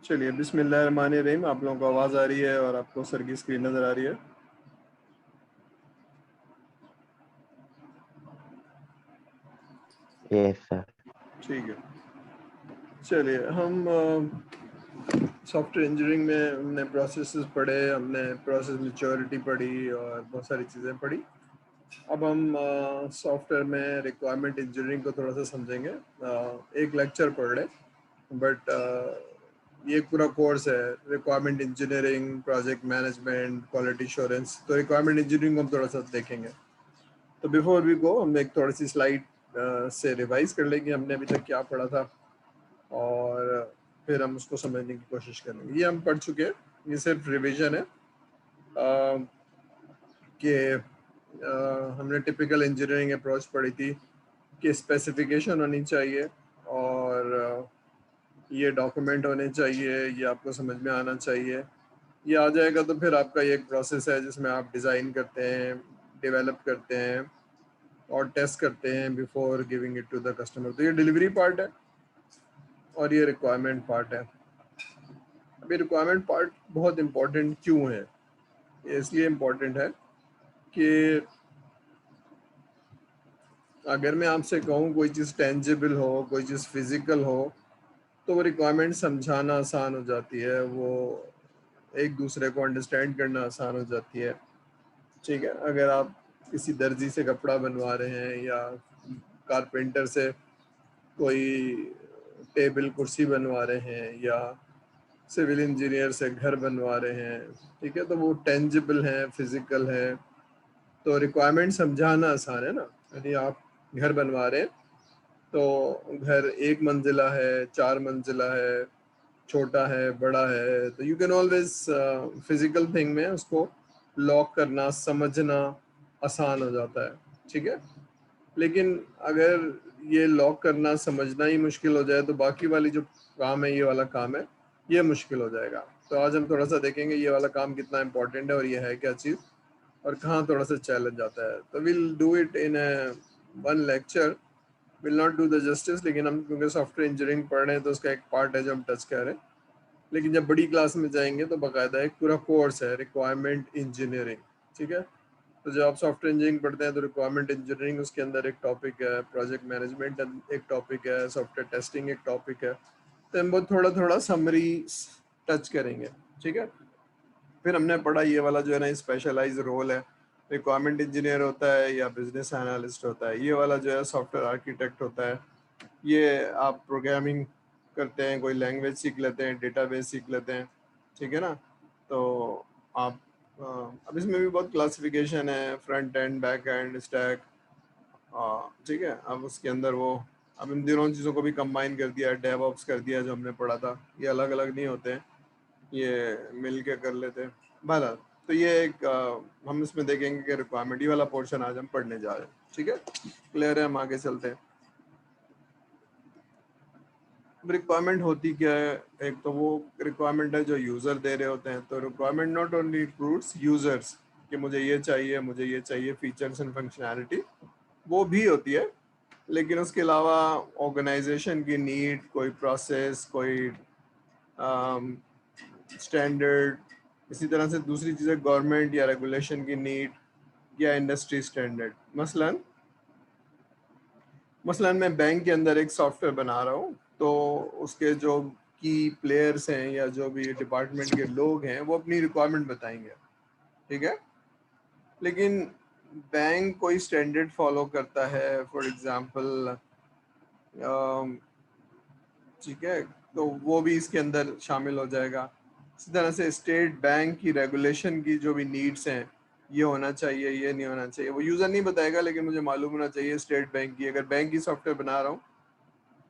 चलिए बिस्मिल्लाहिर्रहमानिर्रहीम। आप लोगों को आवाज़ आ रही है और आपको सर की स्क्रीन नज़र आ रही है? Yes sir. ठीक है। चलिए हम सॉफ्टवेयर इंजीनियरिंग में हमने प्रोसेसेस पढ़े, हमने प्रोसेस मैच्योरिटी पढ़ी और बहुत सारी चीज़ें पढ़ी। अब हम सॉफ्टवेयर में रिक्वायरमेंट इंजीनियरिंग को थोड़ा सा समझेंगे। एक लेक्चर पढ़ रहे, बट ये एक पूरा कोर्स है, requirement engineering, project management, quality assurance. तो रिक्वायरमेंट इंजीनियरिंग को हम थोड़ा सा देखेंगे। तो बिफोर वी गो हम एक थोड़ी सी स्लाइड से रिवाइज कर लेंगे हमने अभी तक क्या पढ़ा था, और फिर हम उसको समझने की कोशिश करेंगे। ये हम पढ़ चुके हैं, ये सिर्फ रिवीजन है कि हमने टिपिकल इंजीनियरिंग अप्रोच पढ़ी थी कि स्पेसिफिकेशन होनी चाहिए और ये डॉक्यूमेंट होने चाहिए, ये आपको समझ में आना चाहिए। ये आ जाएगा तो फिर आपका ये एक प्रोसेस है जिसमें आप डिज़ाइन करते हैं, डेवलप करते हैं और टेस्ट करते हैं before giving it to the customer. तो ये डिलीवरी पार्ट है और ये रिक्वायरमेंट पार्ट है। अभी रिक्वायरमेंट पार्ट बहुत इम्पोर्टेंट क्यों है? ये इसलिए इम्पोर्टेंट है कि अगर मैं आपसे कहूँ कोई चीज़ टेंजिबल हो, कोई चीज़ फिजिकल हो, तो वो रिक्वायरमेंट समझाना आसान हो जाती है, वो एक दूसरे को अंडरस्टैंड करना आसान हो जाती है। ठीक है, अगर आप किसी दर्जी से कपड़ा बनवा रहे हैं या कारपेंटर से कोई टेबल कुर्सी बनवा रहे हैं या सिविल इंजीनियर से घर बनवा रहे हैं, ठीक है, तो वो टेंजिबल है, फिजिकल है, तो रिक्वायरमेंट समझाना आसान है ना। यदि आप घर बनवा रहे हैं तो घर एक मंजिला है, चार मंजिला है, छोटा है, बड़ा है, तो you can always physical thing में उसको लॉक करना, समझना आसान हो जाता है। ठीक है, लेकिन अगर ये लॉक करना समझना ही मुश्किल हो जाए तो बाकी वाली जो काम है, ये वाला काम है, ये मुश्किल हो जाएगा। तो आज हम थोड़ा सा देखेंगे ये वाला काम कितना इंपॉर्टेंट है और ये है क्या चीज़ और कहाँ थोड़ा सा चैलेंज आता है। तो will do it in one lecture, will not do the justice, लेकिन हम क्योंकि सॉफ्टवेयर इंजीनियरिंग पढ़ रहे हैं तो उसका एक पार्ट है जो हम टच कर रहे हैं। लेकिन जब बड़ी क्लास में जाएंगे तो बाकायदा एक पूरा कोर्स है रिक्वायरमेंट इंजीनियरिंग। ठीक है, तो जब आप सॉफ्टवेयर इंजीनियरिंग पढ़ते हैं तो रिक्वायरमेंट इंजीनियरिंग उसके अंदर एक टॉपिक है, प्रोजेक्ट मैनेजमेंट एक टॉपिक है, सॉफ्टवेयर टेस्टिंग एक टॉपिक है। तो हम बहुत थोड़ा थोड़ा समरी टच करेंगे। ठीक है, फिर हमने पढ़ा ये वाला जो है ना स्पेशलाइज रोल है, रिक्वायरमेंट इंजीनियर होता है या बिजनेस एनालिस्ट होता है, ये वाला जो है सॉफ्टवेयर आर्किटेक्ट होता है। ये आप प्रोग्रामिंग करते हैं, कोई लैंग्वेज सीख लेते हैं, डेटाबेस सीख लेते हैं, ठीक है ना। तो आप अब इसमें भी बहुत क्लासिफिकेशन है, front end, back and, stack, ठीक है। अब उसके अंदर वो अब इन दोनों चीज़ों को भी कंबाइन कर दिया, डेवऑप्स कर दिया जो हमने पढ़ा था। ये अलग अलग नहीं होते हैं, ये मिल के कर लेते हैं। बहरहाल, तो ये एक हम इसमें देखेंगे कि रिक्वायरमेंट, ये वाला पोर्शन आज हम पढ़ने जा रहे हैं। ठीक है, क्लियर है? हम आगे चलते हैं। रिक्वायरमेंट होती क्या है? एक तो वो रिक्वायरमेंट है जो यूज़र दे रहे होते हैं। तो requirement not only includes users कि मुझे ये चाहिए, मुझे ये चाहिए, फीचर्स एंड फंक्शनैलिटी वो भी होती है, लेकिन उसके अलावा ऑर्गेनाइजेशन की नीड, कोई प्रोसेस, कोई स्टैंडर्ड, इसी तरह से दूसरी चीज़ें गवर्नमेंट या रेगुलेशन की नीड या इंडस्ट्री स्टैंडर्ड। मसलन मैं बैंक के अंदर एक सॉफ्टवेयर बना रहा हूँ, तो उसके जो की प्लेयर्स हैं या जो भी डिपार्टमेंट के लोग हैं वो अपनी रिक्वायरमेंट बताएंगे। ठीक है, लेकिन बैंक कोई स्टैंडर्ड फॉलो करता है, फॉर एग्जांपल, ठीक है, तो वो भी इसके अंदर शामिल हो जाएगा। इसी तरह से स्टेट बैंक की रेगुलेशन की जो भी नीड्स हैं, ये होना चाहिए, ये नहीं होना चाहिए, वो यूज़र नहीं बताएगा, लेकिन मुझे मालूम होना चाहिए स्टेट बैंक की, अगर बैंक की सॉफ्टवेयर बना रहा हूँ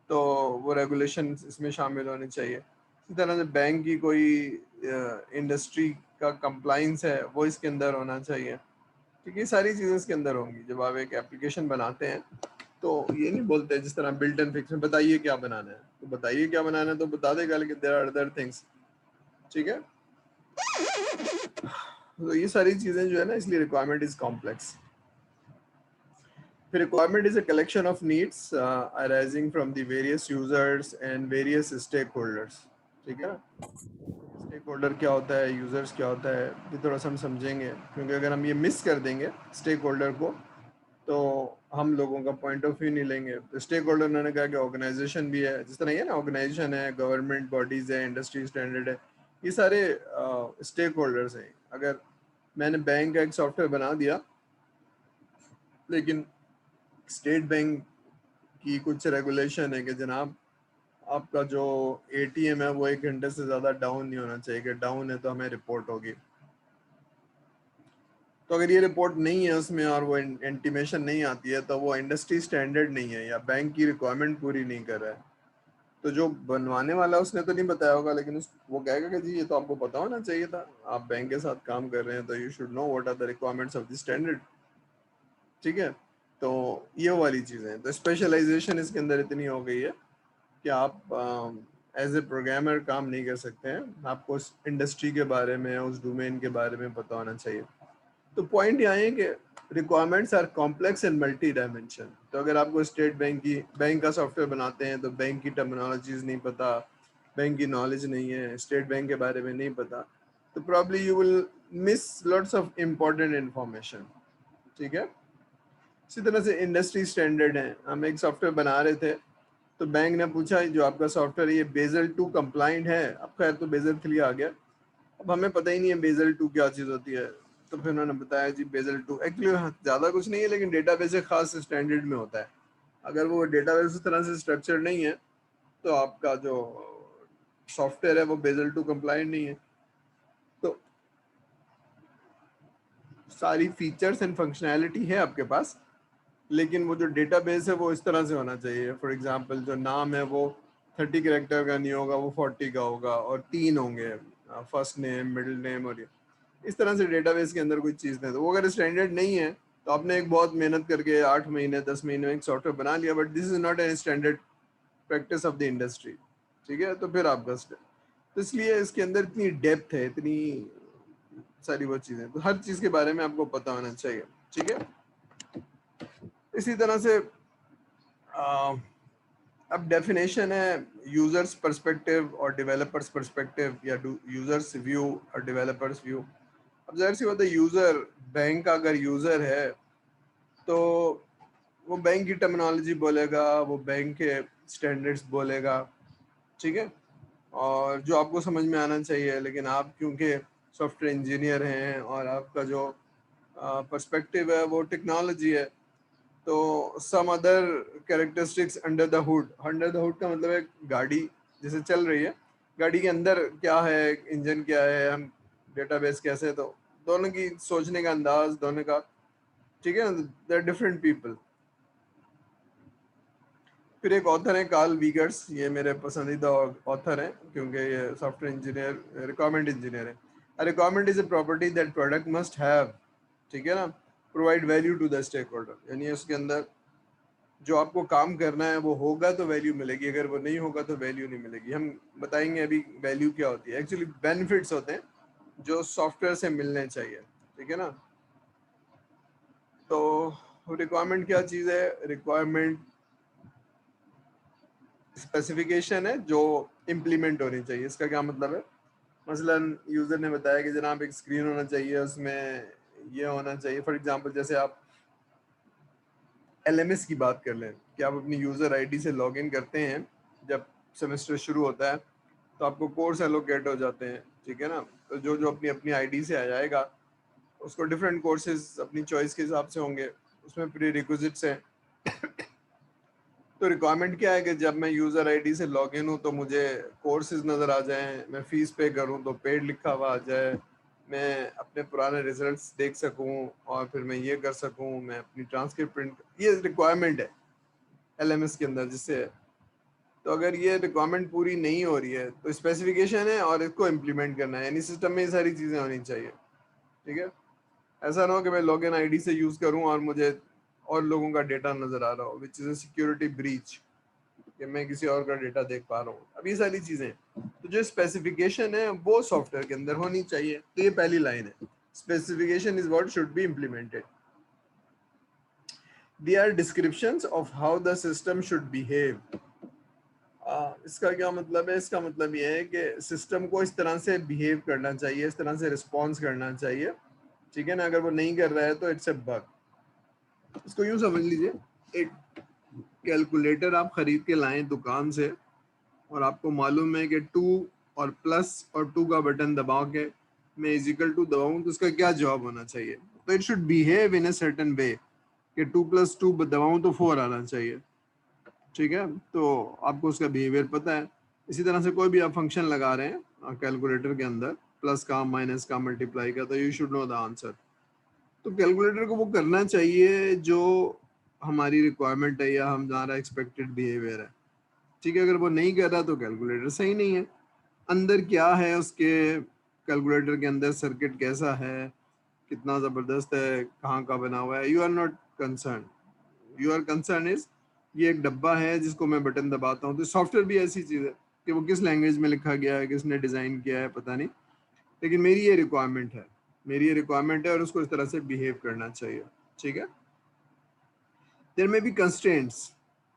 तो वो रेगुलेशन इसमें शामिल होनी चाहिए। इसी तरह से बैंक की कोई इंडस्ट्री का कंप्लाइंस है वो इसके अंदर होना चाहिए। ठीक है, ये सारी चीज़ें इसके अंदर होंगी। जब आप एक एप्लीकेशन बनाते हैं तो ये नहीं बोलते जिस तरह बिल्ट एंड फिक्स में बताइए क्या बनाना है, तो बताइए क्या बनाना है तो बता देगा, लेकिन देयर आर अदर थिंग्स। ठीक है, तो ये सारी चीज़ें जो है ना, इसलिए requirement is complex. Requirement is a collection of needs arising from the various users and various stakeholders. ठीक है ना। स्टेक होल्डर क्या होता है, यूजर्स क्या होता है, ये थोड़ा सा हम समझेंगे, क्योंकि अगर हम ये मिस कर देंगे स्टेक होल्डर को तो हम लोगों का पॉइंट ऑफ व्यू नहीं लेंगे। तो स्टेक होल्डर उन्होंने कहा कि ऑर्गेनाइजेशन भी है, जिस तरह ये ना ऑर्गेनाइजेशन है, गवर्नमेंट बॉडीज है, इंडस्ट्री स्टैंडर्ड है, ये सारे स्टेक होल्डर्स हैं। अगर मैंने बैंक का एक सॉफ्टवेयर बना दिया लेकिन स्टेट बैंक की कुछ रेगुलेशन है कि जनाब आपका जो एटीएम है वो 1 घंटे से ज़्यादा डाउन नहीं होना चाहिए, कि डाउन है तो हमें रिपोर्ट होगी। तो अगर ये रिपोर्ट नहीं है उसमें और वो इंटीमेशन नहीं आती है तो वो इंडस्ट्री स्टैंडर्ड नहीं है या बैंक की रिक्वायरमेंट पूरी नहीं कर रहा है। तो जो बनवाने वाला उसने तो नहीं बताया होगा, लेकिन वो कहेगा कि जी ये तो आपको पता होना चाहिए था, आप बैंक के साथ काम कर रहे हैं तो you should know what are the requirements of the standard. ठीक है, तो ये वाली चीज़ें, तो स्पेशलाइजेशन इसके अंदर इतनी हो गई है कि आप एज ए प्रोग्रामर काम नहीं कर सकते हैं, आपको उस इंडस्ट्री के बारे में, उस डोमेन के बारे में पता होना चाहिए। तो पॉइंट यहाँ है कि requirements are complex and multi dimension. तो अगर आपको स्टेट बैंक का सॉफ्टवेयर बनाते हैं तो बैंक की टर्मिनोलॉजीज नहीं पता, बैंक की नॉलेज नहीं है, स्टेट बैंक के बारे में नहीं पता, तो probably you will miss lots of important information. ठीक है, इसी तरह से इंडस्ट्री स्टैंडर्ड है। हम एक सॉफ्टवेयर बना रहे थे तो बैंक ने पूछा जो आपका सॉफ्टवेयर ये बेजल 2 कंप्लाइंट है। अब खैर तो बेजल 3 आ गया, अब हमें पता ही नहीं है बेजल 2 क्या चीज़ होती है। तो फिर उन्होंने बताया जी बेजल 2 एक्चुअली ज़्यादा कुछ नहीं है, लेकिन डेटाबेस एक खास स्टैंडर्ड में होता है। अगर वो डेटाबेस उस तरह से स्ट्रक्चर नहीं है तो आपका जो सॉफ्टवेयर है वो बेजल 2 कंप्लाइंट नहीं है। तो सारी फीचर्स एंड फंक्शनैलिटी है आपके पास, लेकिन वो जो डेटाबेस है वो इस तरह से होना चाहिए। फॉर एग्जांपल जो नाम है वो 30 कैरेक्टर का नहीं होगा, वो 40 का होगा, और 3 होंगे, फर्स्ट नेम, मिडिल नेम, और ये इस तरह से डेटाबेस के अंदर कोई चीज़ नहीं। तो वो अगर स्टैंडर्ड नहीं है तो आपने एक बहुत मेहनत करके 8 महीने 10 महीने में एक सॉफ्टवेयर बना लिया, but this is not an standard practice of the industry. ठीक है, तो फिर आपका तो इसलिए इसके अंदर इतनी डेप्थ है, इतनी सारी वो चीज़ें, तो हर चीज़ के बारे में आपको पता होना चाहिए। ठीक है, इसी तरह से आ, अब डेफिनेशन है यूजर्स पर्सपेक्टिव और डेवलपर्स पर्सपेक्टिव, या यूजर्स व्यू और डेवलपर्स व्यू। अब जाहिर सी बात है, यूजर बैंक का अगर यूजर है तो वो बैंक की टर्मिनोलॉजी बोलेगा, वो बैंक के स्टैंडर्ड्स बोलेगा। ठीक है, और जो आपको समझ में आना चाहिए, लेकिन आप क्योंकि सॉफ्टवेयर इंजीनियर हैं और आपका जो पर्सपेक्टिव है वो टेक्नोलॉजी है, तो some other characteristics under the hood. Under the hood का मतलब है गाड़ी जैसे चल रही है, गाड़ी के अंदर क्या है, इंजन क्या है, हम डेटाबेस कैसे है, तो दोनों की सोचने का अंदाज दोनों का, ठीक है ना, दे आर डिफरेंट पीपल। फिर एक ऑथर है कार्ल वीगर्स, ये मेरे पसंदीदा ऑथर हैं क्योंकि ये सॉफ्टवेयर इंजीनियर, रिक्वायरमेंट इंजीनियर है। A requirement is a property that product must have, ठीक है ना, provide value to the stakeholder. यानी उसके अंदर जो आपको काम करना है वो होगा तो वैल्यू मिलेगी, अगर वो नहीं होगा तो वैल्यू नहीं मिलेगी। हम बताएंगे अभी वैल्यू क्या होती है। एक्चुअली बेनिफिट्स होते हैं जो सॉफ्टवेयर से मिलने चाहिए। ठीक है ना, तो रिक्वायरमेंट क्या चीज़ है? रिक्वायरमेंट स्पेसिफिकेशन है जो इम्प्लीमेंट होनी चाहिए। इसका क्या मतलब है? मसलन यूजर ने बताया कि जनाब एक स्क्रीन होना चाहिए, उसमें ये होना चाहिए। फॉर एग्जांपल जैसे आप एलएमएस की बात कर लें कि आप अपनी यूजर आईडी से लॉगिन करते हैं, जब सेमेस्टर शुरू होता है तो आपको कोर्स एलोकेट हो जाते हैं। ठीक है ना, तो जो जो अपनी अपनी आईडी से आ जाएगा उसको डिफरेंट कोर्सेज अपनी चॉइस के हिसाब से होंगे, उसमें प्री रिक्विजिट्स हैं। तो रिक्वायरमेंट क्या है कि जब मैं यूज़र आईडी से लॉगिन हूँ तो मुझे कोर्सेज नज़र आ जाएं, मैं फ़ीस पे करूँ तो पेड लिखा हुआ आ जाए, मैं अपने पुराने रिजल्ट्स देख सकूँ और फिर मैं ये कर सकूँ, मैं अपनी ट्रांसक्रिप्ट प्रिंट, ये रिक्वायरमेंट है एलएमएस के अंदर जिससे। तो अगर ये रिक्वायरमेंट पूरी नहीं हो रही है तो स्पेसिफिकेशन है और इसको इम्प्लीमेंट करना है, यानी सिस्टम में ये सारी चीज़ें होनी चाहिए। ठीक है, ऐसा ना हो कि मैं लॉगिन आईडी से यूज़ करूँ और मुझे और लोगों का डेटा नज़र आ रहा हो, which is a security breach, कि मैं किसी और का डेटा देख पा रहा हूँ। अब ये सारी चीज़ें, तो जो स्पेसिफिकेशन है वो सॉफ्टवेयर के अंदर होनी चाहिए। तो ये पहली लाइन है, specification is what should be implemented. They are descriptions of how the system should behave. इसका क्या मतलब है? इसका मतलब ये है कि सिस्टम को इस तरह से बिहेव करना चाहिए, इस तरह से रिस्पॉन्स करना चाहिए, ठीक है ना? अगर वो नहीं कर रहा है तो इट्स अ बग। इसको यूं समझ लीजिए, एक कैलकुलेटर आप खरीद के लाएं दुकान से और आपको मालूम है कि 2 और प्लस और 2 का बटन दबा के मैं इजिकल टू दबाऊं तो इसका क्या जवाब होना चाहिए? तो it should behave in a certain way कि 2+2 दबाऊं तो 4 आना चाहिए, ठीक है? तो आपको उसका बिहेवियर पता है। इसी तरह से कोई भी आप फंक्शन लगा रहे हैं कैलकुलेटर के अंदर, प्लस का, माइनस का, मल्टीप्लाई का, तो you should know the answer. तो कैलकुलेटर को वो करना चाहिए जो हमारी रिक्वायरमेंट है या हमारा एक्सपेक्टेड बिहेवियर है, ठीक है? अगर वो नहीं कर रहा तो कैलकुलेटर सही नहीं है। अंदर क्या है उसके, कैलकुलेटर के अंदर सर्किट कैसा है, कितना ज़बरदस्त है, कहाँ का बना हुआ है, you are not concern. Your concern is ये एक डब्बा है जिसको मैं बटन दबाता हूँ। तो सॉफ्टवेयर भी ऐसी चीज़ है कि वो किस लैंग्वेज में लिखा गया है, किसने डिज़ाइन किया है, पता नहीं, लेकिन मेरी ये रिक्वायरमेंट है, मेरी ये रिक्वायरमेंट है और उसको इस तरह से बिहेव करना चाहिए, ठीक है? देयर में भी कंस्ट्रेंट्स,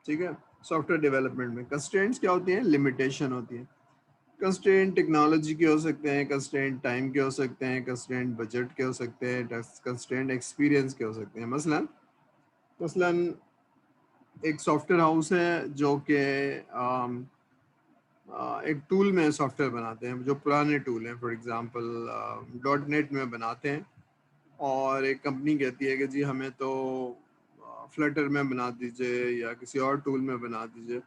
ठीक है? सॉफ्टवेयर डेवलपमेंट में कंस्ट्रेंट्स क्या होती हैं? लिमिटेशन होती है। कंस्ट्रेंट टेक्नोलॉजी के हो सकते हैं, कंस्ट्रेंट टाइम के हो सकते हैं, कंस्ट्रेंट बजट के हो सकते हैं, कंस्ट्रेंट एक्सपीरियंस के हो सकते हैं। मसलन मसलन एक सॉफ्टवेयर हाउस है जो कि एक टूल में सॉफ्टवेयर बनाते हैं, जो पुराने टूल हैं, फॉर एग्जांपल डॉट नेट में बनाते हैं, और एक कंपनी कहती है कि जी हमें तो फ्लटर में बना दीजिए या किसी और टूल में बना दीजिए।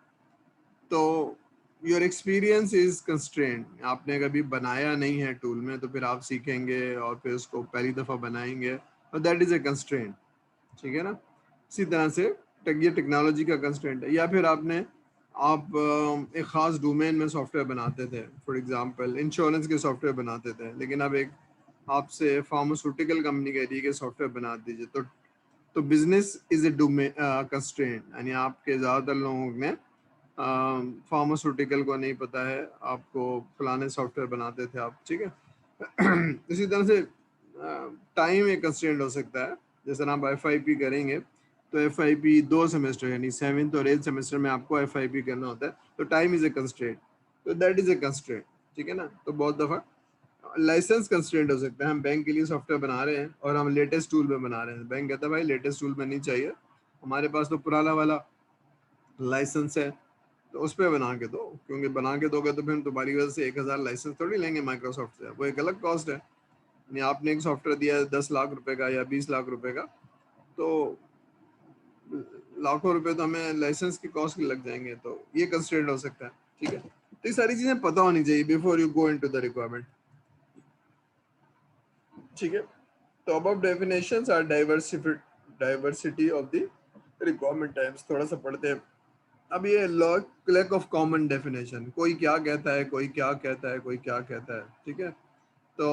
तो योर एक्सपीरियंस इज कंस्ट्रेंट। आपने कभी बनाया नहीं है टूल में, तो फिर आप सीखेंगे और फिर उसको पहली दफ़ा बनाएंगे, और दैट इज़ ए कंस्ट्रेंट, ठीक है ना? इसी तरह से ये टेक्नोलॉजी का कंस्ट्रेंट है। या फिर आप एक ख़ास डोमेन में सॉफ्टवेयर बनाते थे, फॉर एग्जांपल इंश्योरेंस के सॉफ्टवेयर बनाते थे, लेकिन अब एक आपसे फार्मास्यूटिकल कंपनी कह रही है कि सॉफ्टवेयर बना दीजिए, तो business is a domain constraint, यानी आपके ज़्यादातर लोगों ने फार्मास्यूटिकल को नहीं पता है, आपको फलाने सॉफ्टवेयर बनाते थे आप, ठीक है? इसी तरह से टाइम एक कंस्ट्रेंट हो सकता है। जैसे आप FIP करेंगे तो FIP 2 सेमेस्टर यानी 7th और 8th सेमेस्टर में आपको FIP करना होता है, तो टाइम इज ए कंस्ट्रेंट, तो दैट इज ए कंस्ट्रेंट, ठीक है ना? तो बहुत दफ़ा लाइसेंस कंस्ट्रेंट हो सकता है। हम बैंक के लिए सॉफ्टवेयर बना रहे हैं और हम लेटेस्ट टूल में बना रहे हैं, बैंक कहता है भाई लेटेस्ट टूल में नहीं चाहिए, हमारे पास तो पुराना वाला लाइसेंस है, तो उस पर बना के दो, क्योंकि बना के दोगे तो फिर तुम्हारी वजह से 1,000 लाइसेंस थोड़ी लेंगे माइक्रोसॉफ्ट से, वो एक अलग कॉस्ट है। यानी आपने एक सॉफ्टवेयर दिया है 10 लाख रुपए का या 20 लाख रुपए का, तो लाखों रुपए तो हमें लाइसेंस की कॉस्ट के लग जाएंगे, तो ये कंस्ट्रेंट हो सकता है, ठीक है? तो ये सारी चीजें पता होनी चाहिए before you go into the requirement, ठीक है? तो above definitions are diversity of the requirement types. थोड़ा सा पढ़ते हैं। अब ये लैक ऑफ कॉमन डेफिनेशन, कोई क्या कहता है, कोई क्या कहता है, कोई क्या कहता है, ठीक है? तो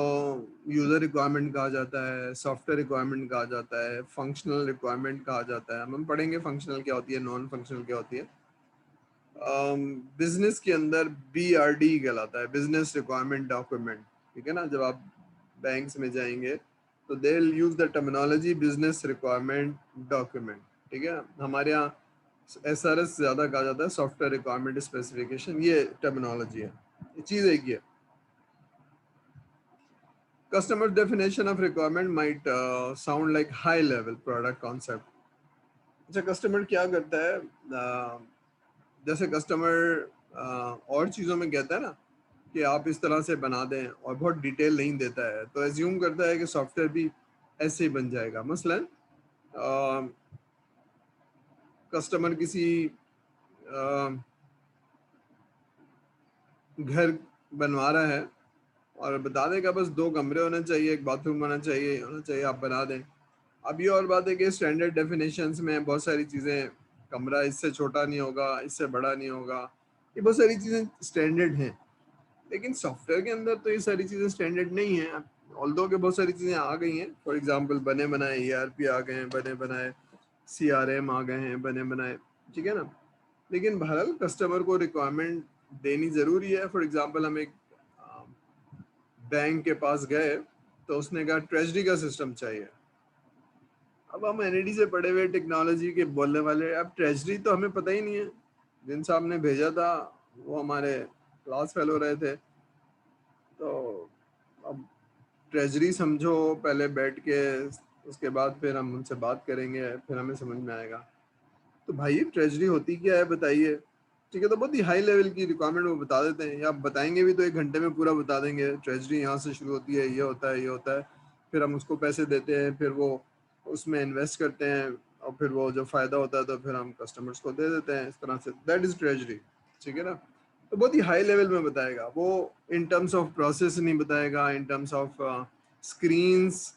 यूज़र रिक्वायरमेंट कहा जाता है, सॉफ्टवेयर रिक्वायरमेंट कहा जाता है, फंक्शनल रिक्वायरमेंट कहा जाता है। हम पढ़ेंगे फंक्शनल क्या होती है, नॉन फंक्शनल क्या होती है। बिजनेस के अंदर BRD कहलाता है, बिजनेस रिक्वायरमेंट डॉक्यूमेंट, ठीक है ना? जब आप बैंक्स में जाएंगे तो they will use the terminology business requirement document, ठीक है? हमारे यहाँ SRS ज़्यादा कहा जाता है, सॉफ्टवेयर रिक्वायरमेंट स्पेसिफिकेशन, ये टर्मिनोलॉजी है, ये चीज़ एक ही है। Customer definition of requirement might sound like high level product concept. अच्छा, कस्टमर क्या करता है? जैसे कस्टमर और चीज़ों में कहता है ना कि आप इस तरह से बना दें, और बहुत डिटेल नहीं देता है, तो एज्यूम करता है कि सॉफ्टवेयर भी ऐसे ही बन जाएगा। मसलन कस्टमर किसी अ, घर बनवा रहा है और बता देगा बस 2 कमरे होने चाहिए, एक बाथरूम होना चाहिए, आप बना दें। अब ये और बात है कि स्टैंडर्ड डेफिनेशंस में बहुत सारी चीज़ें, कमरा इससे छोटा नहीं होगा, इससे बड़ा नहीं होगा, ये बहुत सारी चीज़ें स्टैंडर्ड हैं, लेकिन सॉफ्टवेयर के अंदर तो ये सारी चीज़ें स्टैंडर्ड नहीं हैं। ऑल्दो के बहुत सारी चीज़ें आ गई हैं, फॉर एग्जांपल बने बनाए ERP आ गए हैं, बने बनाए CRM आ गए हैं, बने बनाए, ठीक है ना? लेकिन बहरहाल कस्टमर को रिक्वायरमेंट देनी ज़रूरी है। फॉर एग्जांपल हम एक बैंक के पास गए तो उसने कहा ट्रेजरी का सिस्टम चाहिए। अब हम NID से पढ़े हुए टेक्नोलॉजी के बोलने वाले, अब ट्रेजरी तो हमें पता ही नहीं है। जिन साहब ने भेजा था वो हमारे क्लास फेलो रहे थे। तो अब ट्रेजरी समझो पहले बैठ के, उसके बाद फिर हम उनसे बात करेंगे, फिर हमें समझ में आएगा। तो भाई ट्रेजरी होती क्या है बताइए? ठीक है, तो बहुत ही हाई लेवल की रिक्वायरमेंट वो बता देते हैं, या आप बताएंगे भी तो 1 घंटे में पूरा बता देंगे। ट्रेजरी यहाँ से शुरू होती है, ये होता है, ये होता है, फिर हम उसको पैसे देते हैं, फिर वो उसमें इन्वेस्ट करते हैं, और फिर वो जो फायदा होता है तो फिर हम कस्टमर्स को दे देते हैं। इस तरह से दैट इज ट्रेजरी। ठीक है ना? तो बहुत ही हाई लेवल में बताएगा वो, इन टर्म्स ऑफ प्रोसेस नहीं बताएगा, इन टर्म्स ऑफ स्क्रीन्स,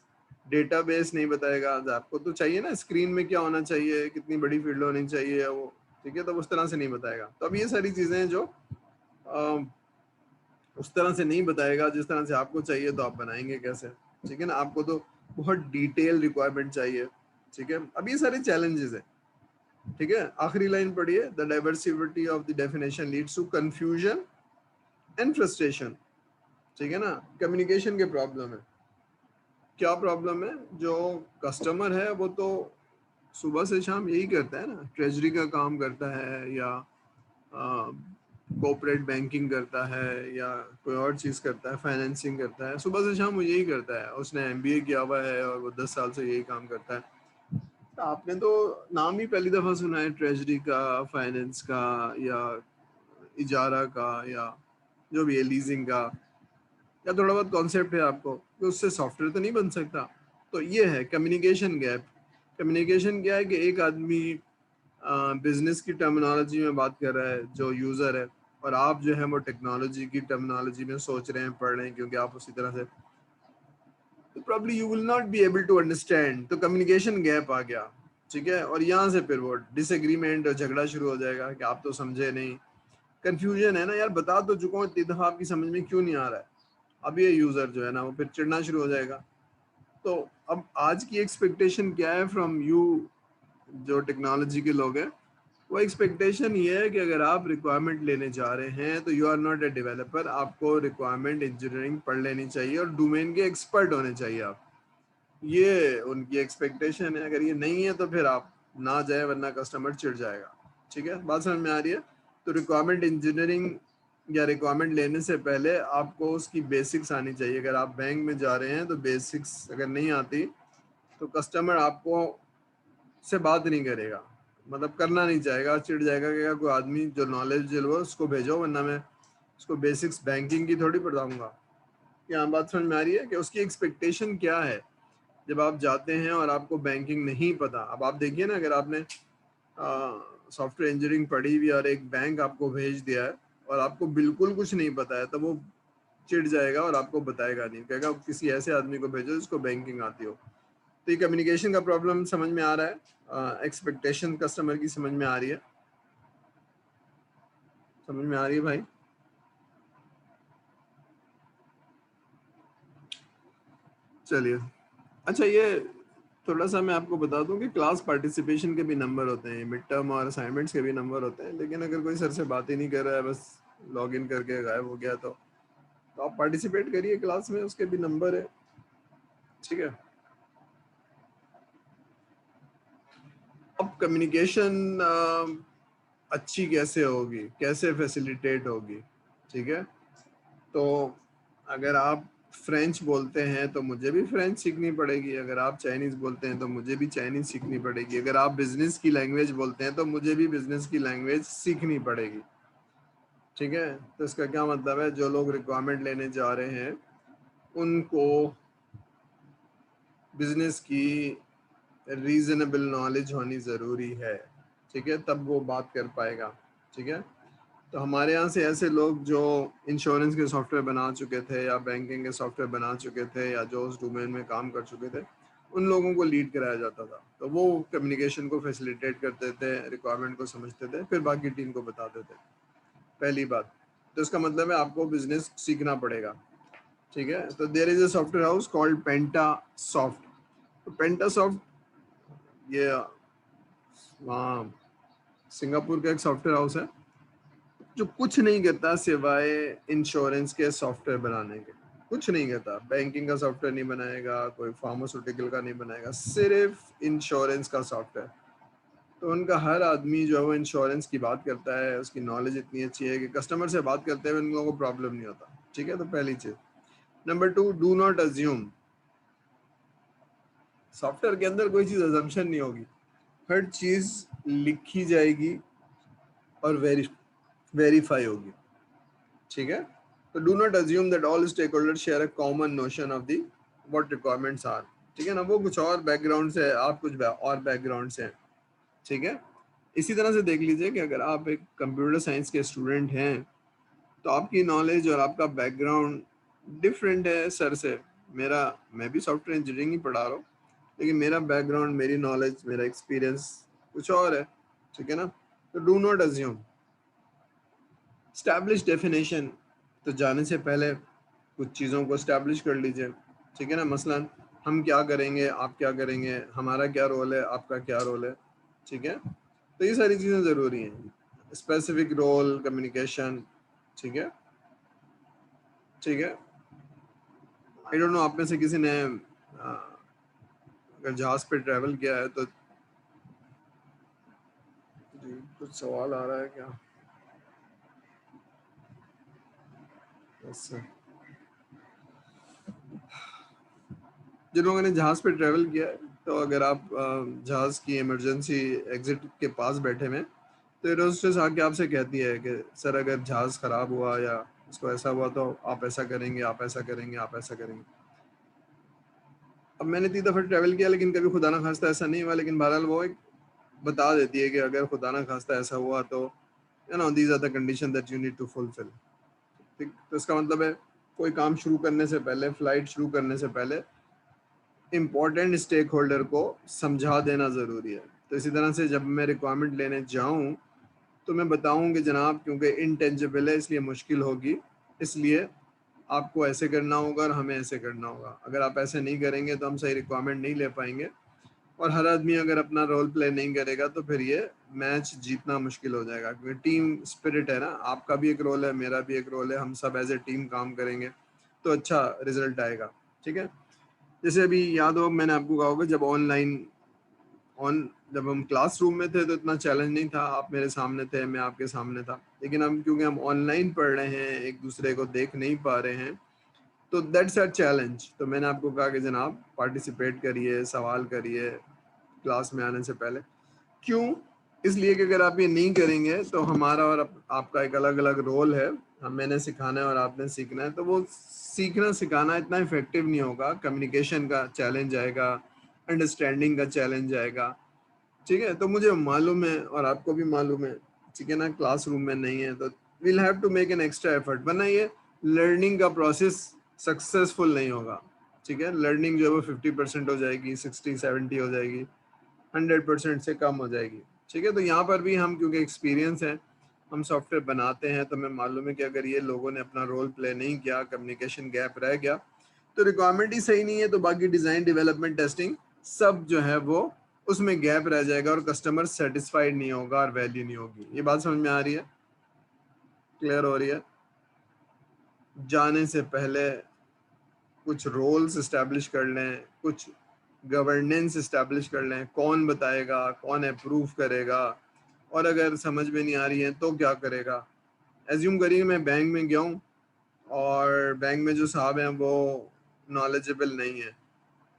डेटाबेस नहीं बताएगा। आपको तो चाहिए ना स्क्रीन में क्या होना चाहिए, कितनी बड़ी फील्ड होनी चाहिए वो, ठीक है, तो उस तरह से नहीं बताएगा। तो अब ये सारी चीजें हैं जो अ, उस तरह से नहीं बताएगा जिस तरह से आपको चाहिए, तो आप बनाएंगे कैसे? ठीक है ना? आपको तो बहुत डिटेल रिक्वायरमेंट चाहिए। ठीक है, अब ये सारे चैलेंजेस है। ठीक है, आखिरी लाइन पढ़िए, the diversity of the definition leads to confusion and frustration. ठीक है ना? कम्युनिकेशन के प्रॉब्लम है। क्या प्रॉब्लम है? जो कस्टमर है वो तो सुबह से शाम यही करता है ना, ट्रेजरी का काम करता है, या कोऑपरेट बैंकिंग करता है, या कोई और चीज़ करता है, फाइनेंसिंग करता है, सुबह से शाम वो यही करता है। उसने एमबीए किया हुआ है और वो 10 साल से यही काम करता है। तो आपने तो नाम ही पहली दफ़ा सुना है ट्रेजरी का, फाइनेंस का, या इजारा का, या जो भी है लीजिंग का, या थोड़ा बहुत कॉन्सेप्ट है आपको, तो उससे सॉफ्टवेयर तो नहीं बन सकता। तो ये है कम्युनिकेशन गैप। कम्युनिकेशन क्या है कि एक आदमी बिजनेस की टर्मिनोलॉजी में बात कर रहा है जो यूज़र है, और आप जो है वो टेक्नोलॉजी की टर्मिनोलॉजी में सोच रहे हैं, पढ़ रहे हैं, क्योंकि आप उसी तरह से, तो probably you will not be able to understand. तो कम्युनिकेशन गैप आ गया। ठीक है, और यहाँ से फिर वो डिसएग्रीमेंट और झगड़ा शुरू हो जाएगा कि आप तो समझे नहीं। कंफ्यूजन है ना यार, बता तो चुका हूँ इतनी दफ़ा, आपकी समझ में क्यों नहीं आ रहा है? अब ये यूज़र जो है ना वो फिर चिढ़ना शुरू हो जाएगा। तो अब आज की एक्सपेक्टेशन क्या है फ्रॉम यू, जो टेक्नोलॉजी के लोग हैं? वो एक्सपेक्टेशन ये है कि अगर आप रिक्वायरमेंट लेने जा रहे हैं तो you are not a developer, आपको रिक्वायरमेंट इंजीनियरिंग पढ़ लेनी चाहिए और डोमेन के एक्सपर्ट होने चाहिए आप। ये उनकी एक्सपेक्टेशन है। अगर ये नहीं है तो फिर आप ना जाए, वरना कस्टमर चिढ़ जाएगा। ठीक है, बात समझ में आ रही है? तो रिक्वायरमेंट इंजीनियरिंग या रिक्वायरमेंट लेने से पहले आपको उसकी बेसिक्स आनी चाहिए। अगर आप बैंक में जा रहे हैं तो बेसिक्स अगर नहीं आती तो कस्टमर आपको से बात नहीं करेगा, मतलब करना नहीं चाहेगा, चिढ़ जाएगा कि कोई आदमी जो नॉलेज हो उसको भेजो, वरना मैं उसको बेसिक्स बैंकिंग की थोड़ी बताऊंगा। यहाँ बात समझ में आ रही है कि उसकी एक्सपेक्टेशन क्या है जब आप जाते हैं और आपको बैंकिंग नहीं पता? अब आप देखिए ना, अगर आपने सॉफ्टवेयर इंजीनियरिंग पढ़ी हुई और एक बैंक आपको भेज दिया है और आपको बिल्कुल कुछ नहीं पता है, तो वो चिढ़ जाएगा और आपको बताएगा नहीं, कहेगा किसी ऐसे आदमी को भेजो जिसको बैंकिंग आती हो। तो ये कम्युनिकेशन का प्रॉब्लम समझ में आ रहा है, एक्सपेक्टेशन कस्टमर की समझ में आ रही है? समझ में आ रही है भाई? चलिए, अच्छा ये थोड़ा सा मैं आपको बता दूं कि क्लास पार्टिसिपेशन के भी नंबर होते हैं, मिड टर्म और असाइनमेंट्स के भी नंबर होते हैं। लेकिन अगर कोई सर से बात ही नहीं कर रहा है, बस लॉग इन करके गायब हो गया, तो आप पार्टिसिपेट करिए क्लास में, उसके भी नंबर है। ठीक है, अब कम्युनिकेशन अच्छी कैसे होगी, कैसे फैसिलिटेट होगी? ठीक है, तो अगर आप फ्रेंच बोलते हैं तो मुझे भी फ्रेंच सीखनी पड़ेगी, अगर आप चाइनीज़ बोलते हैं तो मुझे भी चाइनीज़ सीखनी पड़ेगी, अगर आप बिजनेस की लैंग्वेज बोलते हैं तो मुझे भी बिजनेस की लैंग्वेज सीखनी पड़ेगी। ठीक है, तो इसका क्या मतलब है? जो लोग रिक्वायरमेंट लेने जा रहे हैं उनको बिजनेस की रीजनेबल नॉलेज होनी ज़रूरी है। ठीक है, तब वो बात कर पाएगा। ठीक है, तो हमारे यहाँ से ऐसे लोग जो इंश्योरेंस के सॉफ्टवेयर बना चुके थे, या बैंकिंग के सॉफ्टवेयर बना चुके थे, या जो उस डोमेन में काम कर चुके थे, उन लोगों को लीड कराया जाता था। तो वो कम्युनिकेशन को फैसिलिटेट करते थे, रिक्वायरमेंट को समझते थे, फिर बाकी टीम को बताते थे। पहली बात, तो इसका मतलब है आपको बिजनेस सीखना पड़ेगा। ठीक है, तो there is a software house called Pentasoft. तो पेंटा सॉफ्ट ये वहाँ सिंगापुर का एक सॉफ्टवेयर हाउस है जो कुछ नहीं करता सिवाय इंश्योरेंस के सॉफ्टवेयर बनाने के। कुछ नहीं करता, बैंकिंग का सॉफ्टवेयर नहीं बनाएगा, कोई फार्मास्यूटिकल का नहीं बनाएगा, सिर्फ इंश्योरेंस का सॉफ्टवेयर। तो उनका हर आदमी जो है वो इंश्योरेंस की बात करता है, उसकी नॉलेज इतनी अच्छी है कि कस्टमर से बात करते हुए उन लोगों को प्रॉब्लम नहीं होता। ठीक है, तो पहली चीज। Number 2, do not assume. Software के अंदर कोई चीज अजम्पशन नहीं होगी, हर चीज लिखी जाएगी और वेरीफाई होगी। ठीक है, तो do not assume that all stakeholder share a common notion of the what requirements are. ठीक है ना, वो कुछ और बैकग्राउंड से, आप कुछ और बैकग्राउंड से हैं। ठीक है, इसी तरह से देख लीजिए कि अगर आप एक कंप्यूटर साइंस के स्टूडेंट हैं तो आपकी नॉलेज और आपका बैकग्राउंड डिफरेंट है सर से। मेरा, मैं भी सॉफ्टवेयर इंजीनियरिंग ही पढ़ा रहा हूँ, लेकिन मेरा बैकग्राउंड, मेरी नॉलेज, मेरा एक्सपीरियंस कुछ और है। ठीक है ना, तो do not assume. Establish definition, तो जाने से पहले कुछ चीज़ों को स्टैब्लिश कर लीजिए। ठीक है ना, मसलन हम क्या करेंगे, आप क्या करेंगे, हमारा क्या रोल है, आपका क्या रोल है। ठीक है, तो ये सारी चीज़ें ज़रूरी हैं। Specific role, communication. ठीक है, ठीक है। आई डोंट नो आप में से किसी ने अगर जहाज पे ट्रैवल किया है तो जी कुछ सवाल आ रहा है क्या? अच्छा, जिन लोगों ने जहाज पे ट्रैवल किया है, तो अगर आप जहाज की इमरजेंसी एग्जिट के पास बैठे हुए हैं तो एयर होस्टेस आके आपसे कहती है कि सर अगर जहाज खराब हुआ या इसको ऐसा हुआ तो आप ऐसा करेंगे, आप ऐसा करेंगे, आप ऐसा करेंगे। अब मैंने 3 दफ़ा ट्रैवल किया लेकिन कभी खुदा ना खास्ता ऐसा नहीं हुआ, लेकिन बहरहाल वो एक बता देती है कि अगर खुदा ना खास्ता ऐसा हुआ तो you know these are the condition that you need to fulfill. ठीक, तो इसका मतलब है कोई काम शुरू करने से पहले, फ्लाइट शुरू करने से पहले इम्पोर्टेंट स्टेक होल्डर को समझा देना ज़रूरी है। तो इसी तरह से जब मैं रिक्वायरमेंट लेने जाऊँ तो मैं बताऊँ कि जनाब क्योंकि इनटेंजिबल है इसलिए मुश्किल होगी, इसलिए आपको ऐसे करना होगा और हमें ऐसे करना होगा। अगर आप ऐसे नहीं करेंगे तो हम सही रिक्वायरमेंट नहीं ले पाएंगे, और हर आदमी अगर अपना रोल प्ले नहीं करेगा तो फिर ये मैच जीतना मुश्किल हो जाएगा, क्योंकि टीम स्पिरिट है ना, आपका भी एक रोल है, मेरा भी एक रोल है, हम सब एज ए टीम काम करेंगे तो अच्छा रिजल्ट आएगा। ठीक है, जैसे अभी याद हो मैंने आपको कहा होगा जब ऑन जब हम क्लासरूम में थे तो इतना चैलेंज नहीं था, आप मेरे सामने थे, मैं आपके सामने था। लेकिन हम क्योंकि हम ऑनलाइन पढ़ रहे हैं, एक दूसरे को देख नहीं पा रहे हैं, तो दैट्स अ चैलेंज। तो मैंने आपको कहा कि जनाब पार्टिसिपेट करिए, सवाल करिए क्लास में आने से पहले। क्यों? इसलिए कि अगर आप ये नहीं करेंगे तो हमारा और आपका एक अलग अलग रोल है। हम, मैंने सिखाना है और आपने सीखना है, तो वो सीखना सिखाना इतना इफेक्टिव नहीं होगा। कम्युनिकेशन का चैलेंज आएगा, अंडरस्टैंडिंग का चैलेंज आएगा। ठीक है, तो मुझे मालूम है और आपको भी मालूम है, ठीक है ना, क्लासरूम में नहीं है तो will have to make an extra effort, वरना ये लर्निंग का प्रोसेस सक्सेसफुल नहीं होगा। ठीक है, लर्निंग जो है वो 50% हो जाएगी, 60-70 हो जाएगी, 100% से कम हो जाएगी। ठीक है, तो यहाँ पर भी हम क्योंकि एक्सपीरियंस है, हम सॉफ्टवेयर बनाते हैं, तो हमें मालूम है कि अगर ये लोगों ने अपना रोल प्ले नहीं किया, कम्युनिकेशन गैप रह गया, तो रिक्वायरमेंट ही सही नहीं है, तो बाकी डिज़ाइन, डेवलपमेंट, टेस्टिंग सब जो है वो उसमें गैप रह जाएगा और कस्टमर सेटिस्फाइड नहीं होगा और वैल्यू नहीं होगी। ये बात समझ में आ रही है? क्लियर हो रही है? जाने से पहले कुछ रोल्स इस्टेब्लिश कर लें, कुछ गवर्नेंस इस्टेब्लिश कर लें, कौन बताएगा, कौन अप्रूव करेगा, और अगर समझ में नहीं आ रही है तो क्या करेगा। एज्यूम करिए मैं बैंक में गया हूँ और बैंक में जो साहब हैं वो नॉलेजेबल नहीं है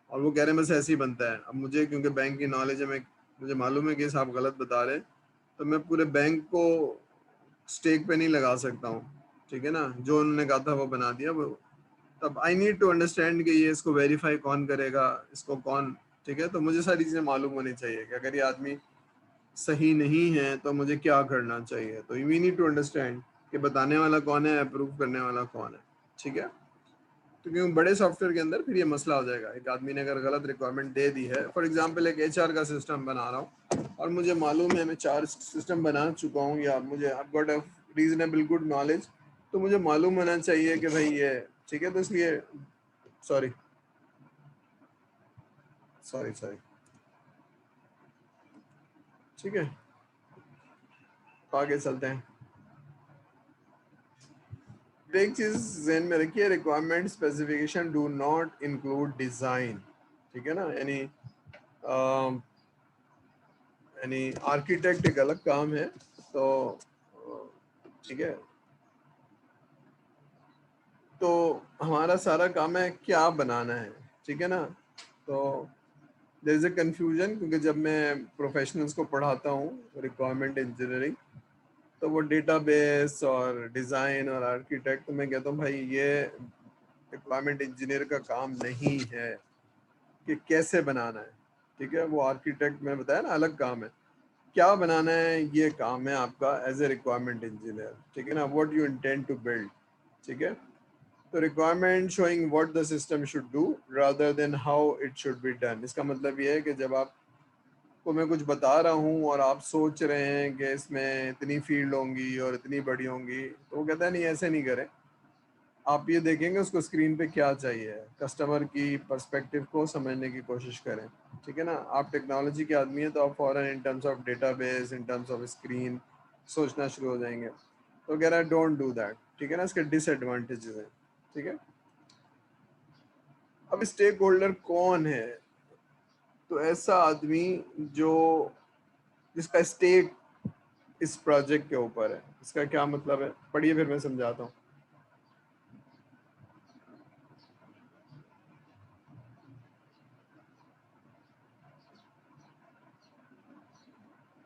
और वो कह रहे हैं बस ऐसे ही बनता है। अब मुझे क्योंकि बैंक की नॉलेज है, मैं, मुझे मालूम है कि साहब गलत बता रहे हैं, तो मैं पूरे बैंक को स्टेक पे नहीं लगा सकता हूँ। ठीक है ना, जो उन्होंने कहा था वो बना दिया वो। तब आई नीड टू अंडरस्टैंड कि ये इसको वेरीफाई कौन करेगा, इसको कौन। ठीक है, तो मुझे सारी चीज़ें मालूम होनी चाहिए कि अगर ये आदमी सही नहीं है तो मुझे क्या करना चाहिए। तो वी नीड टू अंडरस्टैंड कि बताने वाला कौन है, अप्रूव करने वाला कौन है। ठीक है, तो क्योंकि बड़े सॉफ्टवेयर के अंदर फिर ये मसला हो जाएगा। एक आदमी ने अगर गलत रिक्वायरमेंट दे दी है, फॉर एग्जांपल एक एचआर का सिस्टम बना रहा हूँ और मुझे मालूम है मैं 4 सिस्टम बना चुका हूँ, या मुझे I got a reasonable good knowledge, तो मुझे मालूम होना चाहिए कि भाई ये ठीक है। तो इसलिए सॉरी सॉरी सॉरी ठीक है, तो आगे चलते हैं। तो एक चीज जहन में रखिए, requirement specification do not include design. ठीक है ना, यानी यानी आर्किटेक्ट एक अलग काम है। तो ठीक है, तो हमारा सारा काम है क्या बनाना है, ठीक है ना। तो देयर इज अ कंफ्यूजन, क्योंकि जब मैं प्रोफेशनल्स को पढ़ाता हूँ रिक्वायरमेंट इंजीनियरिंग, तो वो डेटाबेस और डिज़ाइन और आर्किटेक्ट, तो मैं कहता हूँ भाई ये रिक्वायरमेंट इंजीनियर का काम नहीं है कि कैसे बनाना है, ठीक है। वो आर्किटेक्ट, मैंने बताया ना, अलग काम है। क्या बनाना है ये काम है आपका एज ए रिक्वायरमेंट इंजीनियर, ठीक है ना। What you intend to build, ठीक है। तो requirement showing what the system should do rather than how it should be done. इसका मतलब ये है कि जब आपको मैं कुछ बता रहा हूँ और आप सोच रहे हैं कि इसमें इतनी फील्ड होंगी और इतनी बड़ी होंगी, तो वो कहता है नहीं ऐसे नहीं करें। आप ये देखेंगे उसको स्क्रीन पे क्या चाहिए, कस्टमर की पर्सपेक्टिव को समझने की कोशिश करें, ठीक है ना। आप टेक्नोलॉजी के आदमी हैं तो आप फॉरन in terms of database, in terms of screen सोचना शुरू हो जाएंगे। तो कह रहा है डोंट डू दैट, ठीक है ना। इसके डिसएडवांटेजेस हैं, ठीक है। अब स्टेक होल्डर कौन है? तो ऐसा आदमी जो जिसका स्टेक इस प्रोजेक्ट के ऊपर है। इसका क्या मतलब है, पढ़िए फिर मैं समझाता हूँ।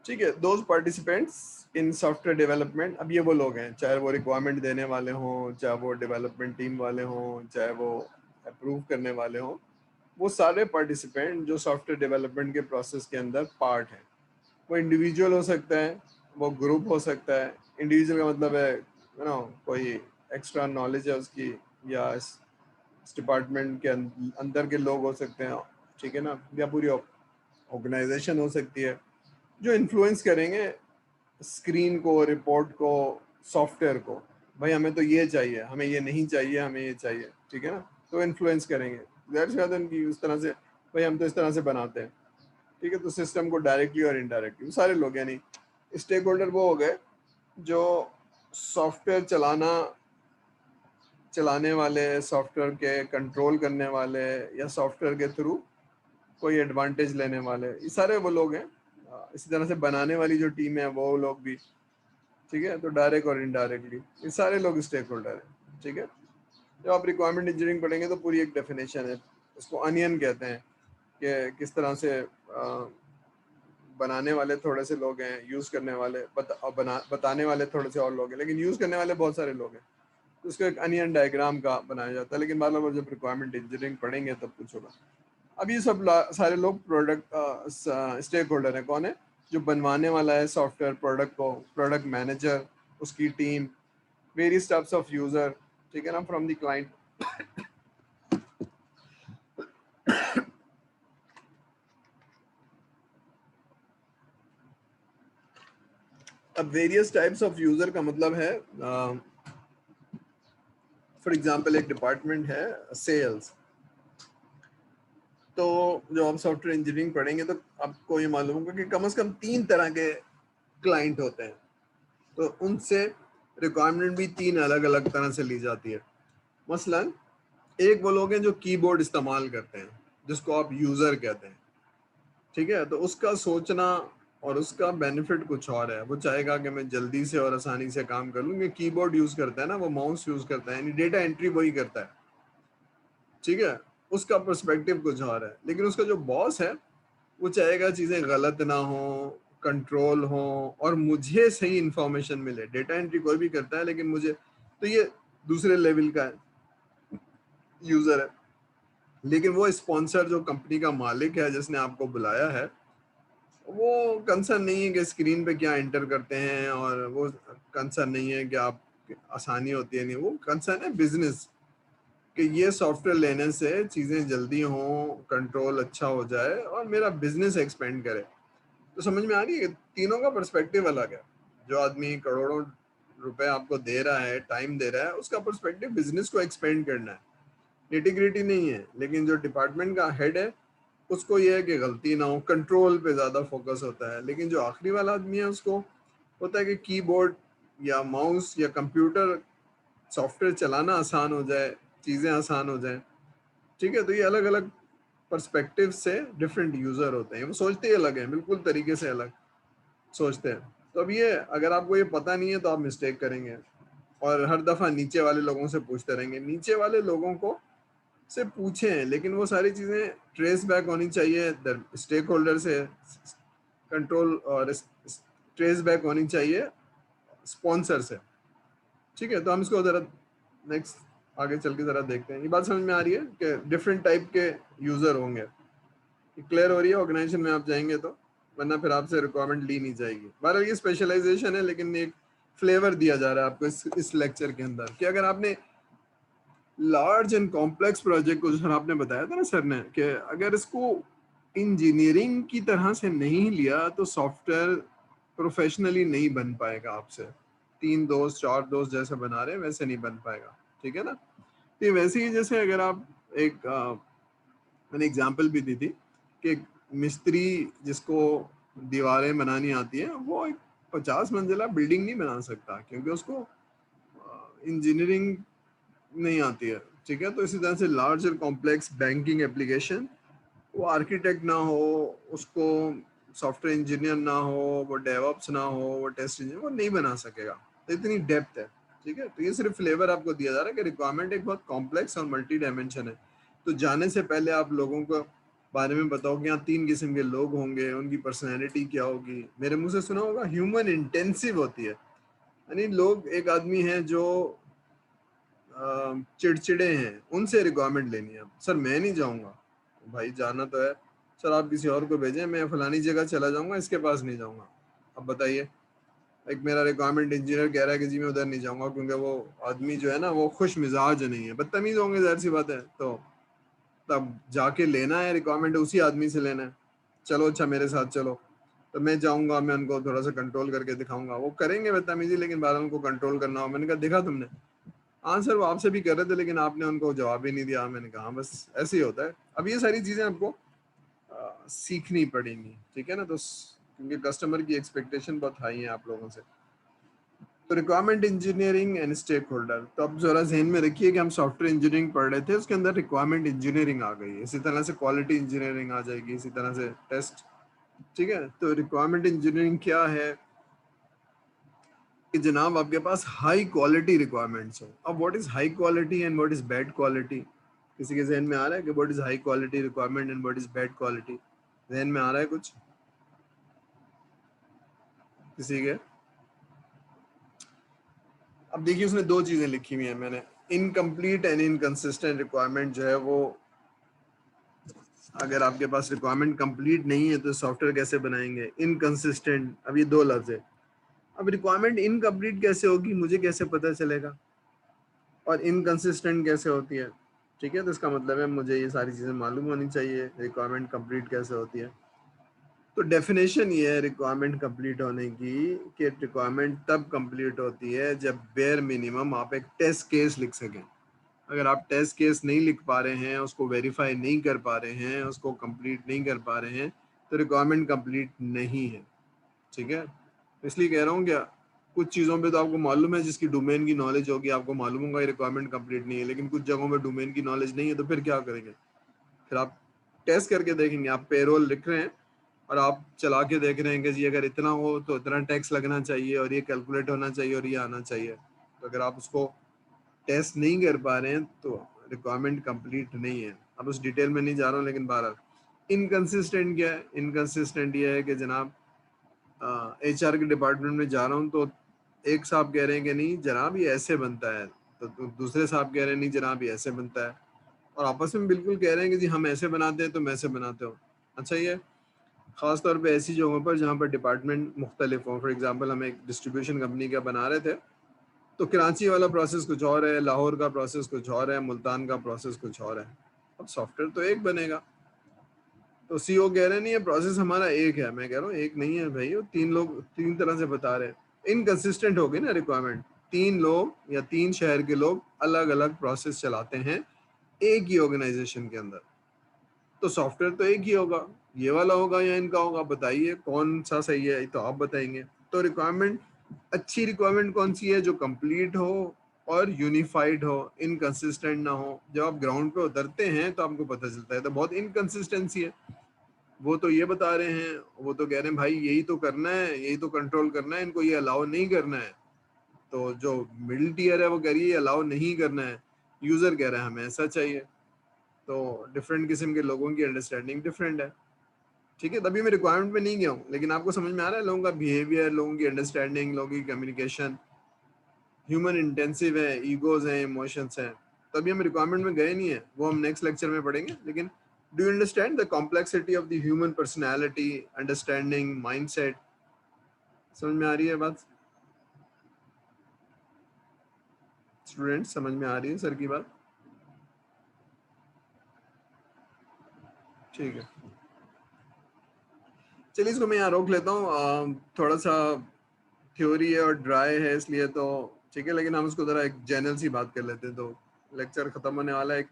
ठीक है, those participants in software development, अब ये वो लोग हैं, चाहे वो रिक्वायरमेंट देने वाले हों, चाहे वो डेवलपमेंट टीम वाले हों, चाहे वो अप्रूव करने वाले हों, वो सारे पार्टिसिपेंट जो सॉफ्टवेयर डेवलपमेंट के प्रोसेस के अंदर पार्ट हैं। वो इंडिविजुअल हो सकता है, वो ग्रुप हो सकता है। इंडिविजुअल का मतलब है यू नो कोई एक्स्ट्रा नॉलेज है उसकी, या इस डिपार्टमेंट के अंदर के लोग हो सकते हैं, ठीक है ना। या पूरी ऑर्गेनाइजेशन हो सकती है जो इन्फ्लुएंस करेंगे स्क्रीन को, रिपोर्ट को, सॉफ्टवेयर को। भाई हमें तो ये चाहिए, हमें ये नहीं चाहिए, हमें ये चाहिए, ठीक है ना। तो इन्फ्लुएंस करेंगे कि उस तरह से, भाई हम तो इस तरह से बनाते हैं, ठीक है। तो सिस्टम को डायरेक्टली और इनडायरेक्टली सारे लोग, यानी स्टेक होल्डर वो हो गए जो सॉफ्टवेयर चलाने वाले, सॉफ्टवेयर के कंट्रोल करने वाले, या सॉफ्टवेयर के थ्रू कोई एडवांटेज लेने वाले, ये सारे वो लोग हैं। इसी तरह से बनाने वाली जो टीम है वो लोग भी, ठीक है। तो डायरेक्ट और इनडायरेक्टली ये सारे लोग स्टेक होल्डर हैं, ठीक है। जब आप रिक्वायरमेंट इंजीनियरिंग पढ़ेंगे तो पूरी एक डेफिनेशन है, उसको अनियन कहते हैं, कि किस तरह से बनाने वाले थोड़े से लोग हैं, यूज़ करने वाले बताने वाले थोड़े से और लोग हैं, लेकिन यूज़ करने वाले बहुत सारे लोग हैं। तो उसको एक अनियन डायग्राम का बनाया जाता है, लेकिन बाद में जब रिक्वायरमेंट इंजीनियरिंग पढ़ेंगे तब कुछ होगा। अब ये सब सारे लोग प्रोडक्ट स्टेक होल्डर है। कौन है? जो बनवाने वाला है सॉफ्टवेयर प्रोडक्ट को, प्रोडक्ट मैनेजर, उसकी team, various types of user, ठीक है ना, फ्रॉम द क्लाइंट। अब वेरियस टाइप्स ऑफ यूजर का मतलब है, फॉर एग्जांपल एक डिपार्टमेंट है सेल्स। तो जब आप सॉफ्टवेयर इंजीनियरिंग पढ़ेंगे तो आपको ये मालूम होगा कि कम से कम 3 तरह के क्लाइंट होते हैं। तो उनसे रिक्वायरमेंट भी 3 अलग अलग तरह से ली जाती है। मसलन एक वो लोग हैं जो कीबोर्ड इस्तेमाल करते हैं, जिसको आप यूजर कहते हैं, ठीक है। तो उसका सोचना और उसका बेनिफिट कुछ और है। वो चाहेगा कि मैं जल्दी से और आसानी से काम कर लूँ, कीबोर्ड यूज करता है ना, वो माउस यूज करता है, यानी डेटा एंट्री वही करता है, ठीक है। उसका पर्सपेक्टिव कुछ और है। लेकिन उसका जो बॉस है वो चाहेगा चीजें गलत ना हो, कंट्रोल हो, और मुझे सही इंफॉर्मेशन मिले। डेटा एंट्री कोई भी करता है, लेकिन मुझे, तो ये दूसरे लेवल का यूजर है। लेकिन वो स्पॉन्सर जो कंपनी का मालिक है जिसने आपको बुलाया है, वो कंसर्न नहीं है कि स्क्रीन पे क्या एंटर करते हैं, और वो कंसर्न नहीं है कि आप आसानी होती है नहीं, वो कंसर्न है बिजनेस, कि ये सॉफ्टवेयर लेने से चीज़ें जल्दी हों, कंट्रोल अच्छा हो जाए और मेरा बिजनेस एक्सपेंड करे। तो समझ में आ रही है, तीनों का पर्सपेक्टिव अलग है। जो आदमी करोड़ों रुपए आपको दे रहा है, टाइम दे रहा है, उसका पर्सपेक्टिव बिजनेस को एक्सपेंड करना है, निटिग्रिटी नहीं है। लेकिन जो डिपार्टमेंट का हेड है उसको ये है कि गलती ना हो, कंट्रोल पे ज़्यादा फोकस होता है। लेकिन जो आखिरी वाला आदमी है उसको होता है कि कीबोर्ड या माउस या कंप्यूटर सॉफ्टवेयर चलाना आसान हो जाए, चीज़ें आसान हो जाएं, ठीक है। तो ये अलग अलग पर्सपेक्टिव से डिफरेंट यूज़र होते हैं, वो सोचते ही अलग हैं, बिल्कुल तरीके से अलग। सोचते हैं। तो अब ये अगर आपको ये पता नहीं है तो आप मिस्टेक करेंगे और हर दफ़ा नीचे वाले लोगों से पूछते रहेंगे। नीचे वाले लोगों को से पूछें, लेकिन वो सारी चीज़ें ट्रेस बैक होनी चाहिए स्टेक होल्डर से, कंट्रोल और ट्रेस बैक होनी चाहिए स्पॉन्सर से। ठीक है, तो हम इसको ज़रा नेक्स्ट आगे चल के ज़रा देखते हैं। ये बात समझ में आ रही है कि डिफरेंट टाइप के यूज़र होंगे। क्लियर हो रही है ऑर्गेनाइजेशन में आप जाएंगे तो, वरना फिर आपसे रिक्वायरमेंट ली नहीं जाएगी। बहरहाल ये स्पेशलाइजेशन है, लेकिन एक फ्लेवर दिया जा रहा है आपको इस लेक्चर के अंदर कि अगर आपने लार्ज एंड कॉम्प्लेक्स प्रोजेक्ट को, जो आपने बताया था ना सर ने, कि अगर इसको इंजीनियरिंग की तरह से नहीं लिया तो सॉफ्टवेयर प्रोफेशनली नहीं बन पाएगा आपसे। 3 दोस्त 4 दोस्त जैसे बना रहे हैं वैसे नहीं बन पाएगा। ठीक है ना। तो ये वैसे ही जैसे अगर आप एक मैंने एग्जांपल भी दी थी कि एक मिस्त्री जिसको दीवारें बनानी आती है वो एक 50 मंजिला बिल्डिंग नहीं बना सकता, क्योंकि उसको इंजीनियरिंग नहीं आती है। ठीक है, तो इसी तरह से लार्ज और कॉम्प्लेक्स बैंकिंग एप्लीकेशन, वो आर्किटेक्ट ना हो, उसको सॉफ्टवेयर इंजीनियर ना हो, वो डेवऑप्स ना हो, वो टेस्ट इंजीनियर, वो नहीं बना सकेगा। तो इतनी डेप्थ है। ठीक है, तो ये सिर्फ फ्लेवर आपको दिया जा रहा है कि रिक्वायरमेंट एक बहुत कॉम्प्लेक्स और मल्टी डायमेंशन है। तो जाने से पहले आप लोगों को बारे में बताओ कि यहाँ 3 किस्म के लोग होंगे, उनकी पर्सनैलिटी क्या होगी। मेरे मुंह से सुना होगा ह्यूमन इंटेंसिव होती है, यानी लोग, एक आदमी है जो चिड़चिड़े हैं, उनसे रिक्वायरमेंट लेनी है। सर मैं नहीं जाऊंगा, भाई जाना तो है, सर आप किसी और को भेजें, मैं फलानी जगह चला जाऊंगा, इसके पास नहीं जाऊंगा। अब बताइए, एक मेरा रिक्वायरमेंट इंजीनियर कह रहा है कि जी मैं उधर नहीं जाऊंगा क्योंकि वो आदमी जो है ना वो खुश मिजाज नहीं है, बदतमीज होंगे, जाहिर सी बात है। तो तब जाके लेना है रिक्वायरमेंट, उसी आदमी से लेना है। चलो अच्छा मेरे साथ चलो, तो मैं जाऊंगा, मैं उनको थोड़ा सा कंट्रोल करके दिखाऊंगा, वो करेंगे बदतमीजी, लेकिन बाहर उनको कंट्रोल करना हो। मैंने कहा देखा तुमने, हाँ सर वो आपसे भी कर रहे थे लेकिन आपने उनको जवाब ही नहीं दिया। मैंने कहा हाँ, बस ऐसे ही होता है। अब ये सारी चीजें आपको सीखनी पड़ेंगी। ठीक है ना। तो क्योंकि कस्टमर की एक्सपेक्टेशन बहुत हाई है आप लोगों से। तो requirement engineering and stakeholder, तो अब जरा जहन में रखिए कि हम सॉफ्टवेयर इंजीनियरिंग पढ़ रहे थे, उसके अंदर रिक्वायरमेंट इंजीनियरिंग आ गई, इसी तरह से क्वालिटी इंजीनियरिंग आ जाएगी, इसी तरह से टेस्ट। ठीक है, तो रिक्वायरमेंट इंजीनियरिंग क्या है कि जनाब आपके पास हाई क्वालिटी रिक्वायरमेंट्स हो। अब what is high quality and what is bad quality, किसी के जहन में आ रहा है कि what is high quality requirement and what is bad quality? जहन में आ रहा है कुछ किसी के? अब देखिए उसने 2 चीजें लिखी हुई है मैंने, इनकम्प्लीट एंड इनकंसिस्टेंट रिक्वायरमेंट जो है वो, अगर आपके पास रिक्वायरमेंट कंप्लीट नहीं है तो सॉफ्टवेयर कैसे बनाएंगे? इनकंसिस्टेंट, अब ये 2 लफ्ज है। अब रिक्वायरमेंट इनकम्प्लीट कैसे होगी, मुझे कैसे पता चलेगा? और इनकंसिस्टेंट कैसे होती है? ठीक है, तो इसका मतलब है मुझे ये सारी चीज़ें मालूम होनी चाहिए, रिक्वायरमेंट कंप्लीट कैसे होती है। तो डेफिनेशन ये है रिक्वायरमेंट कंप्लीट होने की कि रिक्वायरमेंट तब कंप्लीट होती है जब बेयर मिनिमम आप एक टेस्ट केस लिख सकें। अगर आप टेस्ट केस नहीं लिख पा रहे हैं, उसको वेरीफाई नहीं कर पा रहे हैं, उसको कंप्लीट नहीं कर पा रहे हैं, तो रिक्वायरमेंट कंप्लीट नहीं है। ठीक है, इसलिए कह रहा हूँ क्या, कुछ चीज़ों पे तो आपको मालूम है, जिसकी डोमेन की नॉलेज होगी आपको मालूम होगा ये रिक्वायरमेंट कंप्लीट नहीं है, लेकिन कुछ जगहों पे डोमेन की नॉलेज नहीं है, तो फिर क्या करेंगे? फिर आप टेस्ट करके देखेंगे। आप पेरोल लिख रहे हैं और आप चला के देख रहे हैं कि जी अगर इतना हो तो इतना टैक्स लगना चाहिए और ये कैलकुलेट होना चाहिए और ये आना चाहिए। तो अगर आप उसको टेस्ट नहीं कर पा रहे हैं तो रिक्वायरमेंट कंप्लीट नहीं है। अब उस डिटेल में नहीं जा रहा हूँ, लेकिन बहरहाल इनकंसिस्टेंट क्या है? इनकंसिस्टेंट ये है कि जनाब एचआर के डिपार्टमेंट में जा रहा हूँ तो एक साहब कह रहे हैं कि नहीं जनाब ये ऐसे बनता है, तो दूसरे साहब कह रहे हैं नहीं जनाब ये ऐसे बनता है, और आपस में बिल्कुल कह रहे हैं कि जी हम ऐसे बनाते हैं तुम ऐसे बनाते हो। अच्छा, ये खास तौर पे ऐसी जगहों पर जहाँ पर डिपार्टमेंट मुख्तलिफ हों। फॉर एग्जांपल हम एक डिस्ट्रीब्यूशन कंपनी का बना रहे थे, तो कराची वाला प्रोसेस कुछ और है, लाहौर का प्रोसेस कुछ और है, मुल्तान का प्रोसेस कुछ और है। अब सॉफ्टवेयर तो एक बनेगा। तो सीईओ कह रहे नहीं ये प्रोसेस हमारा एक है। मैं कह रहा हूँ एक नहीं है भाई, वो 3 लोग 3 तरह से बता रहे हैं। इनकंसिस्टेंट हो गई ना रिक्वायरमेंट। 3 लोग या 3 शहर के लोग अलग अलग प्रोसेस चलाते हैं एक ही ऑर्गेनाइजेशन के अंदर, तो सॉफ्टवेयर तो एक ही होगा, ये वाला होगा या इनका होगा? बताइए कौन सा सही है, तो आप बताएंगे। तो रिक्वायरमेंट, अच्छी रिक्वायरमेंट कौन सी है? जो कंप्लीट हो और यूनिफाइड हो, इनकंसिस्टेंट ना हो। जब आप ग्राउंड पे उतरते हैं तो आपको पता चलता है तो बहुत इनकंसिस्टेंसी है। वो तो ये बता रहे हैं, वो तो कह रहे हैं भाई यही तो करना है, यही तो कंट्रोल करना है, इनको ये अलाउ नहीं करना है। तो जो मिडिल टीयर है वो कह रही है ये अलाउ नहीं करना है, यूजर कह रहा है हमें ऐसा चाहिए। तो डिफरेंट किस्म के लोगों की अंडरस्टैंडिंग डिफरेंट है, ठीक है। तभी मैं रिक्वायरमेंट में नहीं गया हूँ, लेकिन आपको समझ में आ रहा है लोगों का बिहेवियर, लोगों की अंडरस्टैंडिंग, लोगों की कम्युनिकेशन ह्यूमन इंटेंसिव है, ईगोज हैं, इमोशंस हैं। तभी हम रिक्वायरमेंट में गए नहीं है, वो हम नेक्स्ट लेक्चर में पढ़ेंगे। लेकिन do you understand the complexity of the human personality, understanding, mindset? समझ में आ रही है बात स्टूडेंट? समझ में आ रही है सर की बात? ठीक है, चलिए इसको मैं यहाँ रोक लेता हूँ। थोड़ा सा थ्योरी है और ड्राई है इसलिए तो ठीक है, लेकिन हम उसको ज़रा एक जनरल सी बात कर लेते हैं। तो लेक्चर ख़त्म होने वाला है,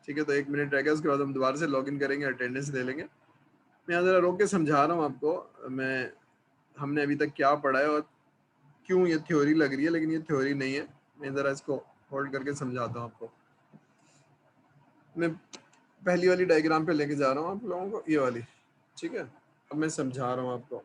ठीक है, तो 1 मिनट रह गया, उसके बाद हम दोबारा से लॉग इन करेंगे, अटेंडेंस ले लेंगे। मैं यहाँ ज़रा रोक के समझा रहा हूँ आपको, मैं हमने अभी तक क्या पढ़ा है और क्यों ये थ्योरी लग रही है, लेकिन ये थ्योरी नहीं है। मैं ज़रा इसको होल्ड करके समझाता हूँ आपको। मैं पहली वाली डायग्राम पे लेके जा रहा हूँ आप लोगों को, ये वाली, ठीक है। अब मैं समझा रहा हूँ आपको।